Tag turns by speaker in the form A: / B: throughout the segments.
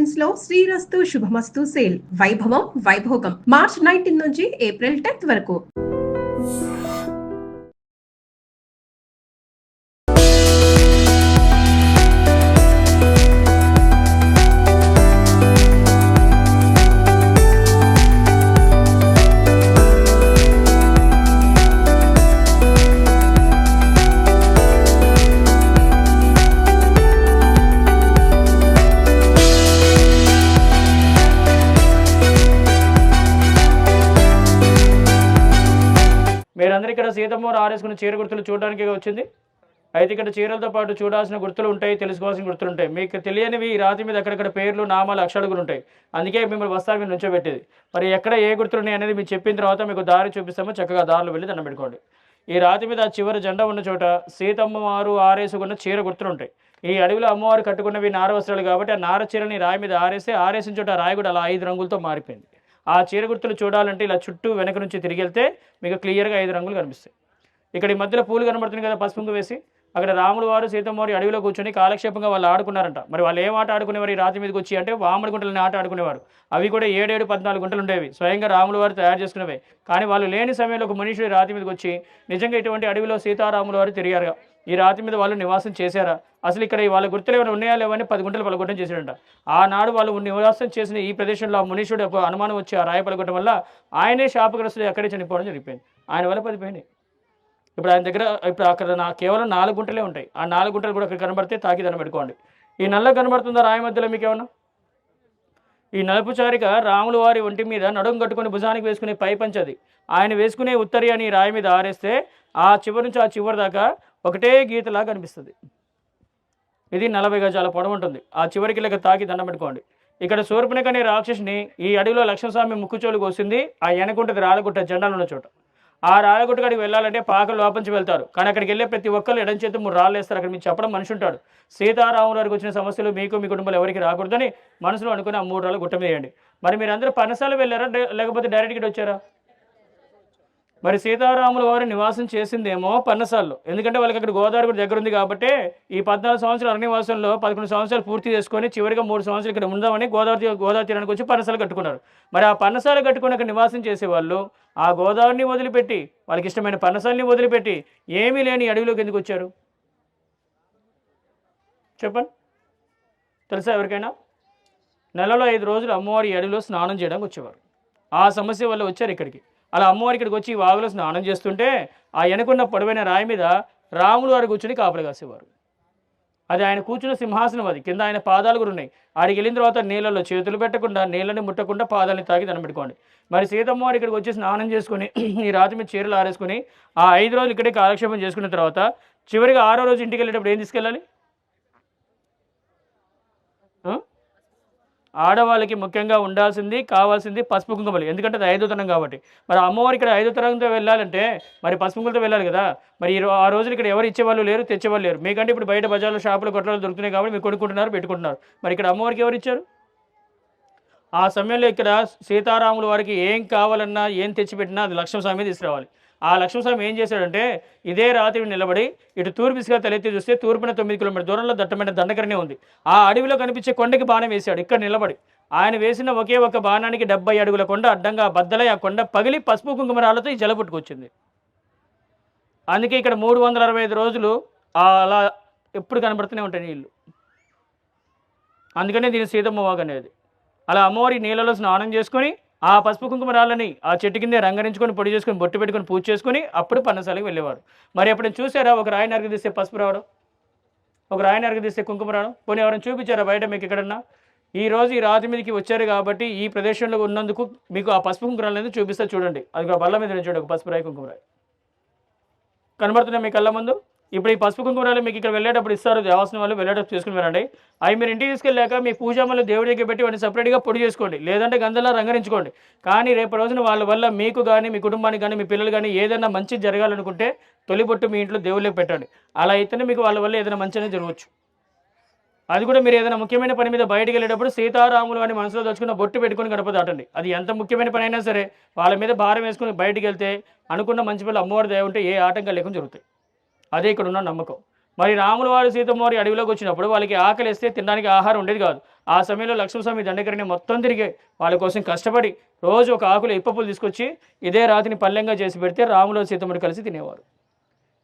A: Collections లో శ్రీరస్తు శుభమస్తు sale వైభవం Vaibhogam March 19 నుంచి ఏప్రిల్ 10 వరకు.
B: మీరందరూ ఇక్కడ సీతమ్మవారు ఆరేసుకున్న చీర గుర్తులు చూడడానికి వచ్చింది. అయితే ఇక్కడ చీరలతో పాటు చూడాల్సిన గుర్తులు ఉంటాయి, తెలుసుకోవాల్సిన గుర్తులు ఉంటాయి. మీకు తెలియనివి ఈ రాతి మీద అక్కడక్కడ పేర్లు, నామాలు, అక్షరాలు ఉంటాయి. అందుకే మిమ్మల్ని వస్తారు మీరు నుంచోబెట్టేది. మరి ఎక్కడ ఏ గుర్తులు ఉన్నాయి అనేది మీరు చెప్పిన తర్వాత మీకు దారి చూపిస్తామో చక్కగా దారిలో వెళ్ళి దండం పెట్టుకోండి. ఈ రాతి మీద చివరి జెండా ఉన్న చోట సీతమ్మవారు ఆరేసుకున్న చీర గుర్తులు ఉంటాయి. ఈ అడవిలో అమ్మవారు కట్టుకున్నవి నార వస్త్రాలు కాబట్టి ఆ నార చీరని రాయి మీద ఆరేసిన చోట రాయి కూడా అలా 5 రంగులతో మారిపోయింది. ఆ చీర గుర్తులు చూడాలంటే ఇలా చుట్టూ వెనక నుంచి తిరిగి వెళ్తే మీకు క్లియర్గా 5 రంగులు కనిపిస్తాయి. ఇక్కడ ఈ మధ్యలో పూలు కనబడుతుంది కదా, పసుపు వేసి అక్కడ రాములు వారు సీతమ్మవారి అడవిలో కూర్చొని కాలక్షేపంగా వాళ్ళు ఆడుకున్నారంట. మరి వాళ్ళు ఏం ఆట ఆడుకునేవారు ఈ రాతి మీదకి వచ్చి అంటే వామడి గుంటలని ఆట ఆడుకునేవారు. అవి కూడా 7, 14 గుంటలు ఉండేవి, స్వయంగా రాములు వారు తయారు చేసుకునేవి. కానీ వాళ్ళు లేని సమయంలో ఒక మనుషుడు రాతి మీదకి వచ్చి నిజంగా ఇటువంటి అడవిలో సీతారాములు వారు తిరిగారుగా, ఈ రాతి మీద వాళ్ళు నివాసం చేశారా, అసలు ఇక్కడ వాళ్ళ గుర్తులు ఏమైనా ఉన్నాయా లేవని 10 గుంటలు పలగొట్టడం చేశాడంట. ఆనాడు వాళ్ళు నివాసం చేసిన ఈ ప్రదేశంలో ఆ మునీషుడు అనుమానం వచ్చి ఆ రాయి పలగొట్టడం వల్ల ఆయనే శాపగ్రస్తుడు ఎక్కడే చనిపోవడం జరిగిపోయింది. ఆయన వల్ల 10 పోయినాయి. ఇప్పుడు ఆయన దగ్గర ఇప్పుడు అక్కడ కేవలం 4 గుంటలే ఉంటాయి. ఆ 4 గుంటలు కూడా అక్కడ కనబడితే తాకి దండం పెట్టుకోండి. ఈ నల్ల కనబడుతుందా రాయి మధ్యలో మీకు ఏమన్నా? ఈ నలుపు చారిక రాములు వారి ఒంటి మీద నడుము కట్టుకుని భుజానికి వేసుకునే పై పంచది. ఆయన వేసుకునే ఉత్తరి అని రాయి మీద ఆరేస్తే ఆ చివరి నుంచి ఆ చివరి దాకా ఒకటే గీతలా కనిపిస్తుంది. ఇది 40 గజాల పొడవు ఉంటుంది. ఆ చివరికి లెక్క తాకి దండం పెట్టుకోండి. ఇక్కడ శూర్పణఖ అనే రాక్షసుని ఈ అడవిలో లక్ష్మణస్వామి ముక్కుచోలు కోసింది. ఆ వెనకుంటది రాళ్ళగుట్ట జెండాలు ఉన్న చోట. ఆ రాళ్ళగుట్ట కాడికి వెళ్ళాలంటే పాకలు లోపంచి వెళ్తారు. కానీ అక్కడికి వెళ్ళే ప్రతి ఒక్కరు ఎడం చేతి 3 రాళ్ళు వేస్తారు. అక్కడ మీకు చెప్పడం మనిషి ఉంటాడు. సీతారాముల వారికి వచ్చిన సమస్యలు మీకు మీ కుటుంబాలు ఎవరికి రాకూడదని మనసులో అనుకుని ఆ 3 రాళ్ళు గుట్ట మీద వేయండి. మరి మీరు అందరూ పనసాలు వెళ్ళారా లేకపోతే డైరెక్ట్గా వచ్చారా? మరి సీతారాముల వారు నివాసం చేసిందేమో పన్నసాల్లో, ఎందుకంటే వాళ్ళకి అక్కడ గోదావరి కూడా దగ్గర ఉంది కాబట్టి ఈ 14 సంవత్సరాల అరణ్యవాసంలో 11 సంవత్సరాలు పూర్తి చేసుకొని చివరిగా 3 సంవత్సరాలు ఇక్కడ ఉందామని గోదావరి తీరానికి వచ్చి పన్నసాలు కట్టుకున్నారు. మరి ఆ పన్నసాలు కట్టుకుని అక్కడ నివాసం చేసేవాళ్ళు ఆ గోదావరిని వదిలిపెట్టి వాళ్ళకి ఇష్టమైన పన్నసాలని వదిలిపెట్టి ఏమీ లేని అడవిలోకి ఎందుకు వచ్చారు చెప్పండి? తెలుసా ఎవరికైనా? నెలలో 5 రోజులు అమ్మవారి అడవిలో స్నానం చేయడానికి వచ్చేవారు. ఆ సమస్య వల్ల వచ్చారు ఇక్కడికి. అలా అమ్మవారి ఇక్కడికి వచ్చి ఈ వాగులో స్నానం చేస్తుంటే ఆ వెనుకున్న పొడవైన రాయి మీద రాములు వారు కూర్చుని కాపలు కాసేవారు. అది ఆయన కూర్చున్న సింహాసనం, అది కింద ఆయన పాదాలు కూడా ఉన్నాయి. ఆడికి వెళ్ళిన తర్వాత నీళ్ళలో చేతులు పెట్టకుండా నీళ్ళని ముట్టకుండా పాదాలని తాకి దండం పెట్టుకోండి. మరి సీతమ్మవారు ఇక్కడికి వచ్చి స్నానం చేసుకుని ఈ రాతి మీద చీరలు ఆరేసుకుని ఆ 5 రోజులు ఇక్కడే కాలక్షేపం చేసుకున్న తర్వాత చివరిగా 6వ రోజు ఇంటికి వెళ్ళేటప్పుడు ఏం తీసుకెళ్ళాలి? ఆడవాళ్ళకి ముఖ్యంగా ఉండాల్సింది కావాల్సింది పసుపు కుంకుమలు. ఎందుకంటే అది 5వ తరం కాబట్టి. మరి అమ్మవారు ఇక్కడ 5వ తరంతో వెళ్ళాలంటే మరి పసుపు కుంకుమలతో వెళ్ళాలి కదా. మరి ఆ రోజులు ఇక్కడ ఎవరు ఇచ్చేవాళ్ళు లేరు, తెచ్చేవాళ్ళు లేరు. మీకంటే ఇప్పుడు బయట బజార్లో షాపులు కొట్టలు దొరుకుతున్నాయి కాబట్టి మీరు కొనుక్కుంటున్నారు, పెట్టుకుంటున్నారు. మరి ఇక్కడ అమ్మవారికి ఎవరు ఇచ్చారు? ఆ సమయంలో ఇక్కడ సీతారాముల వారికి ఏం కావాలన్నా ఏం తెచ్చిపెట్టినా అది లక్ష్మణస్వామి తీసుకురావాలి. ఆ లక్ష్మణస్వామి ఏం చేశాడంటే ఇదే రాత్రి నిలబడి ఇటు తూర్పు దిశగా తలెత్తి చూస్తే తూర్పున 9 కిలోమీటర్ దూరంలో దట్టమైన దండకరణే ఉంది. ఆ అడవిలో కనిపించే కొండకి బాణం వేశాడు ఇక్కడ నిలబడి. ఆయన వేసిన ఒకే ఒక బాణానికి 70 అడుగుల కొండ అడ్డంగా బద్దలై ఆ కొండ పగిలి పసుపు కుంకుమరాలతో ఈ జల పుట్టుకొచ్చింది. అందుకే ఇక్కడ 365 రోజులు అలా ఎప్పుడు కనబడుతూనే ఉంటాయి నీళ్ళు. అందుకనే దీని సీతమ్మ వాగు అనేది. అలా అమ్మవారి నీళ్ళలో స్నానం చేసుకొని ఆ పసుపు కుంకుమరాలని ఆ చెట్టు కిందే రంగరించుకొని పొడి చేసుకొని బొట్టు పెట్టుకొని పూజ చేసుకుని అప్పుడు పన్నసాలకు వెళ్ళేవారు. మరి ఎప్పుడు చూసారా ఒక రాయి నరికి తీస్తే పసుపు రావడం, ఒక రాయి నరికి తీస్తే కుంకుమ రావడం? పోనీ ఎవరైనా చూపించారా బయట మీకు ఎక్కడన్నా? ఈరోజు ఈ రాతి మీదకి వచ్చారు కాబట్టి ఈ ప్రదేశంలో ఉన్నందుకు మీకు ఆ పసుపు కుంకుమరాలు అనేది చూపిస్తా చూడండి. అది బల్ల మీద చూడండి, ఒక పసుపు రాయి కుంకుమరాయి కనబడుతున్నాయి మీ కళ్ళ ముందు. ఇప్పుడు ఈ పసుపు కుంకుమరాలు మీకు ఇక్కడ వెళ్ళేటప్పుడు ఇస్తారు, దేవస్థానం వాళ్ళు వెళ్ళేటప్పుడు చేసుకుని వెళ్ళండి. అవి మీరు ఇంటికి తీసుకెళ్ళాక మీ పూజామలు దేవుడి దగ్గర పెట్టి వాటిని సపరేట్గా పొడి చేసుకోండి, లేదంటే గంధంలా రంగరించుకోండి. కానీ రేపు రోజున వాళ్ళ వల్ల మీకు కానీ మీ కుటుంబానికి కానీ మీ పిల్లలు కానీ ఏదైనా మంచి జరగాలనుకుంటే తొలిబొట్టు మీ ఇంట్లో దేవుళ్ళకి పెట్టండి. అలా అయితేనే మీకు వాళ్ళ వల్ల ఏదైనా మంచి అనేది జరగవచ్చు. అది కూడా మీరు ఏదైనా ముఖ్యమైన పని మీద బయటికి వెళ్ళేటప్పుడు సీతారాములు అని మనసులో దచ్చుకున్న బొట్టు పెట్టుకుని గడప దాటండి. అది ఎంత ముఖ్యమైన పని అయినా సరే వాళ్ళ మీద భారం వేసుకుని బయటికి వెళ్తే అనుకున్న మంచి పిల్లలు అమ్మవారి దయ ఉంటే ఏ ఆటంకాలు లేకుండా జరుగుతాయి. అదే ఇక్కడ ఉన్న నమ్మకం. మరి రాముల వారు సీతమ్మవారి అడవిలోకి వచ్చినప్పుడు వాళ్ళకి ఆకలి వేస్తే తినడానికి ఆహారం ఉండేది కాదు. ఆ సమయంలో లక్ష్మీస్వామి దండకరిని మొత్తం తిరిగి వాళ్ళ కోసం కష్టపడి రోజు ఒక ఆకులు ఇప్పపులు తీసుకొచ్చి ఇదే రాతిని పల్లెంగా చేసి పెడితే రాములు సీతమ్మడు కలిసి తినేవారు.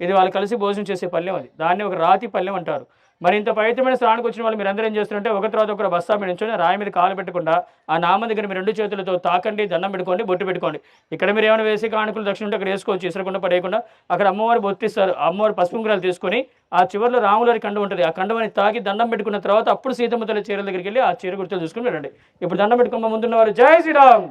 B: ఇది వాళ్ళు కలిసి భోజనం చేసే పల్లెం, అది దాన్ని ఒక రాతి పల్లెం అంటారు. మరి ఇంత పవిత్రమైన స్నానానికి వచ్చిన వాళ్ళు మీరు అందరూ ఏం చేస్తున్నారంటే ఒక తర్వాత ఒకరు బస్తా మీద నుంచొని రాయి మీద కాలు పెట్టకుండా ఆ నామం దగ్గర మీరు 2 చేతులతో తాకండి, దండం పెట్టుకోండి, బొట్టు పెట్టుకోండి. ఇక్కడ మీరు ఏమైనా వేసి కానుకలు దక్షిణ ఉంటే అక్కడ వేసుకోవచ్చు, ఇసరకుండా పడేయకుండా. అక్కడ అమ్మవారు బొత్తిస్తారు, అమ్మవారు పసుపు కుంకుమలు తీసుకొని ఆ చివరిలో రాములవారి కండం ఉంటుంది, ఆ కండమని తాకి దండం పెట్టుకున్న తర్వాత అప్పుడు సీతమ్మ తల్లి చీరల దగ్గరికి వెళ్ళి ఆ చీర గుర్తులు చూసుకుని వెళ్ళండి. ఇప్పుడు దండం పెట్టుకున్న ముందున్న వారు జై శ్రీరామ్.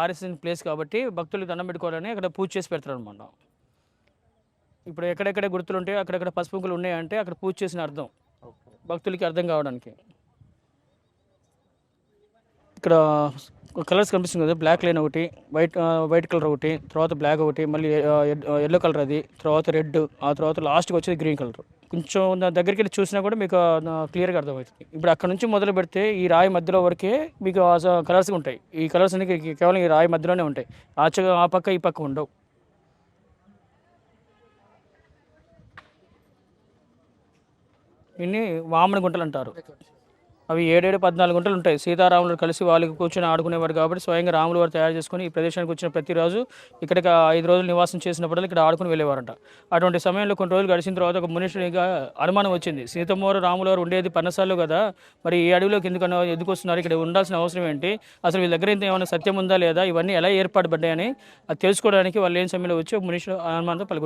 B: ఆర్ఎస్ఎన్ ప్లేస్ కాబట్టి భక్తులు దండం పెట్టుకోవాలని అక్కడ పూజ చేసి పెడతారు అనమాట. ఇప్పుడు ఎక్కడెక్కడ గుర్తులు ఉంటాయో అక్కడెక్కడ పసుపుంకులు ఉన్నాయంటే అక్కడ పూజ చేసిన అర్థం భక్తులకి అర్థం కావడానికి. ఇక్కడ కలర్స్ కనిపిస్తుంది కదా, బ్లాక్ లైన్ ఒకటి, వైట్ కలర్ ఒకటి, తర్వాత బ్లాక్ ఒకటి, మళ్ళీ ఎల్లో కలర్, అది తర్వాత రెడ్, ఆ తర్వాత లాస్ట్కి వచ్చేది గ్రీన్ కలర్. కొంచెం దగ్గరికి వెళ్ళి చూసినా కూడా మీకు క్లియర్గా అర్థమవుతుంది. ఇప్పుడు అక్కడ నుంచి మొదలు పెడితే ఈ రాయి మధ్యలో వరకే మీకు కలర్స్ ఉంటాయి. ఈ కలర్స్ అన్ని కేవలం ఈ రాయి మధ్యలోనే ఉంటాయి, ఆ పక్క ఈ పక్క ఉండవు. ఇన్ని వామన గుంటలు అంటారు. అవి 7-14 గుంటలు ఉంటాయి. సీతారాములు కలిసి వాళ్ళకి కూర్చొని ఆడుకునేవారు కాబట్టి స్వయంగా రాములు వారు తయారు చేసుకుని ఈ ప్రదేశానికి వచ్చిన ప్రతిరోజు ఇక్కడికి 5 రోజులు నివాసం చేసినప్పుడు ఇక్కడ ఆడుకుని వెళ్ళేవారంట. అటువంటి సమయంలో కొన్ని రోజులు గడిచిన తర్వాత ఒక మునిషునిగా అనుమానం వచ్చింది, సీతమ్మవారు రాములు వారు ఉండేది పన్నసాల్లో కదా, మరి ఈ అడవిలోకి ఎందుకు వస్తున్నారు, ఇక్కడ ఉండాల్సిన అవసరం ఏంటి, అసలు వీళ్ళ దగ్గర ఏమైనా సత్యం ఉందా లేదా, ఇవన్నీ ఎలా ఏర్పాటు పడ్డాయని అది తెలుసుకోవడానికి వాళ్ళు లేని సమయంలో వచ్చి ఒక మునిషుడు అనుమానంతో 10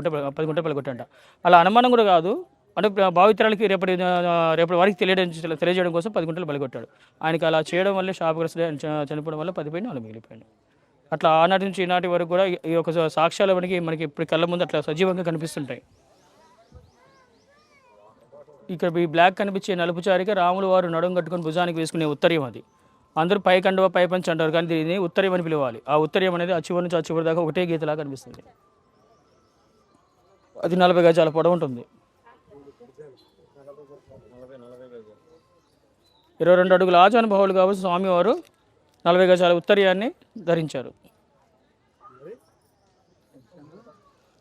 B: గుంట పలుకుంటంట. అలా అనుమానం కూడా కాదు, అంటే భావితరాలకి రేపటి వారికి తెలియజేయడం కోసం 10 గుంటలు బలిగొట్టాడు. ఆయనకి అలా చేయడం వల్ల శాపగ్రస్తుడు చనిపోవడం వల్ల 10 పోయి 4 మిగిలిపోయాడు. అట్లా ఆనాటి నుంచి ఈనాటి వరకు కూడా ఈ యొక్క సాక్ష్యాలు మనకి ఇప్పుడు కళ్ళ ముందు అట్లా సజీవంగా కనిపిస్తుంటాయి. ఇక్కడ ఈ బ్లాక్ కనిపించే నలుపు చారిక రాములు వారు నడుము కట్టుకొని భుజానికి వేసుకునే ఉత్తరీయం. అది అందరూ పై కండువ పై పంచి అంటారు, కానీ దీన్ని ఉత్తరీయం అని పిలవాలి. ఆ ఉత్తరీయం అనేది ఆ చివరి నుంచి ఆ చివరి దాకా ఒకటే గీతలా కనిపిస్తుంది. అది 40 గజాల పొడవు ఉంటుంది. 22 అడుగుల ఆజానుభావులు కాబట్టి స్వామివారు 40 గజాల ఉత్తరీయాన్ని ధరించారు.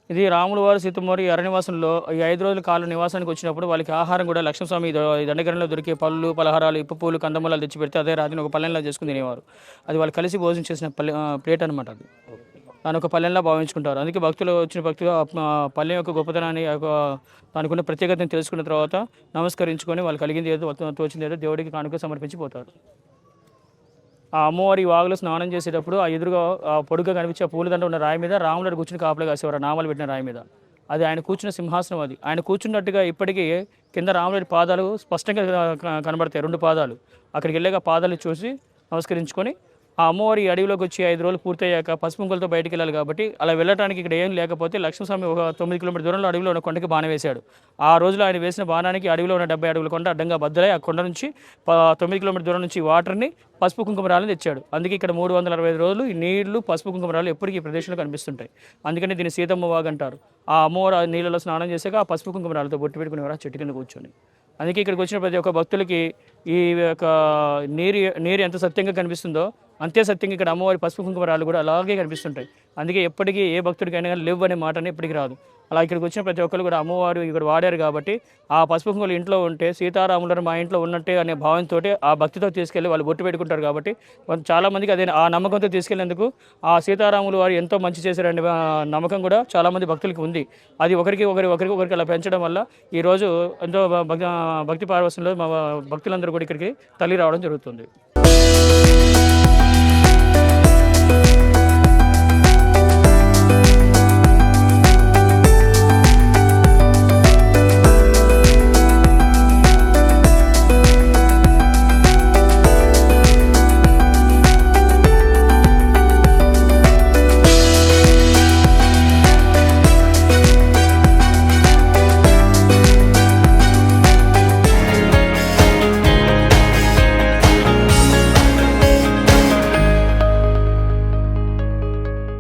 B: ఇది రాములు వారు సీతమ్మవారి అరణ్యవాసంలో ఈ 5 రోజుల కాలం నివాసానికి వచ్చినప్పుడు వాళ్ళకి ఆహారం కూడా లక్ష్మీస్వామి దండకరణలో దొరికే పళ్ళు, పలహారాలు, ఇప్పు పూలు, కందమూలాలు తెచ్చి పెడితే అదే రాత్రిని ఒక పల్లెంలా చేసుకుని తినేవారు. అది వాళ్ళు కలిసి భోజనం చేసిన ప్లేట్ అనమాట. అది దాని ఒక పల్లెంలా భావించుకుంటారు. అందుకే భక్తులు పల్లెం యొక్క గొప్పతనాన్ని, దానికున్న ప్రత్యేకతను తెలుసుకున్న తర్వాత నమస్కరించుకొని వాళ్ళు కలిగింది ఏదో తోచింది ఏదో దేవుడికి కానుక సమర్పించిపోతారు. ఆ అమ్మవారి వాగులో స్నానం చేసేటప్పుడు ఆ ఎదురుగా పొడుగా కనిపించే పూలదండ ఉన్న రాయి మీద రాముడు కూర్చుని కాపలా కాసేవారు, నామాలు పెట్టిన రాయి మీద. అది ఆయన కూర్చున్న సింహాసనం. అది ఆయన కూర్చున్నట్టుగా ఇప్పటికీ కింద రాముడి పాదాలు స్పష్టంగా కనబడతాయి, 2 పాదాలు. అక్కడికి వెళ్ళాక పాదాలు చూసి నమస్కరించుకొని ఆ అమ్మవారి అడవిలోకి వచ్చి 5 రోజులు పూర్తయ్యాక పసుపుంకులతో బయటికి వెళ్ళాలి కాబట్టి అలా వెళ్ళడానికి ఇక్కడ ఏం లేకపోతే లక్ష్మీస్వామి ఒక 9 కిలోమీటర్ దూరంలో అడవిలో ఉన్న కొండకి బాణం వేశాడు. ఆ రోజులో ఆయన వేసిన బాణానికి అడవిలో ఉన్న 70 అడుగుల కొండ అడ్డంగా బద్దలై ఆ కొండ నుంచి 9 కిలోమీటర్ దూరం నుంచి వాటర్ని పసుపు కుంకుమరాలను తెచ్చాడు. అందుకే ఇక్కడ 365 రోజులు ఈ నీళ్లు పసుపు కుంకుమరాలు ఎప్పటికీ ఈ ప్రదేశంలో కనిపిస్తుంటాయి. అందుకని దీన్ని సీతమ్మ వాగు అంటారు. ఆ అమ్మవారు నీళ్ళలో స్నానం చేశాక ఆ పసుపు కుంకుమరాలతో బొట్టు పెట్టుకునేవారు ఆ చెట్టు కింద కూర్చొని. అందుకే ఇక్కడికి వచ్చిన ప్రతి ఒక్క భక్తులకి ఈ యొక్క నీరు ఎంత సత్యంగా కనిపిస్తుందో అంతే సత్యంగా ఇక్కడ అమ్మవారి పసుపు కుంకుమరాలు కూడా అలాగే కనిపిస్తుంటాయి. అందుకే ఎప్పటికీ ఏ భక్తుడికైనా కానీ లేవు అనే మాటనే ఎప్పటికీ రాదు. అలా ఇక్కడికి వచ్చిన ప్రతి ఒక్కరు కూడా అమ్మవారు ఇక్కడ వాడారు కాబట్టి ఆ పసుపు కుంకుమలు ఇంట్లో ఉంటే సీతారాములు మా ఇంట్లో ఉన్నట్టే అనే భావంతో ఆ భక్తితో తీసుకెళ్ళి వాళ్ళు బొట్టు పెట్టుకుంటారు. కాబట్టి చాలామందికి అదే ఆ నమ్మకంతో తీసుకెళ్ళేందుకు ఆ సీతారాములు వారు ఎంతో మంచి చేశారనే నమ్మకం కూడా చాలామంది భక్తులకి ఉంది. అది ఒకరికి అలా పెంచడం వల్ల ఈరోజు ఎంతో భక్తి పార్వశంలో మా భక్తులందరూ కూడా ఇక్కడికి తల్లి రావడం జరుగుతుంది.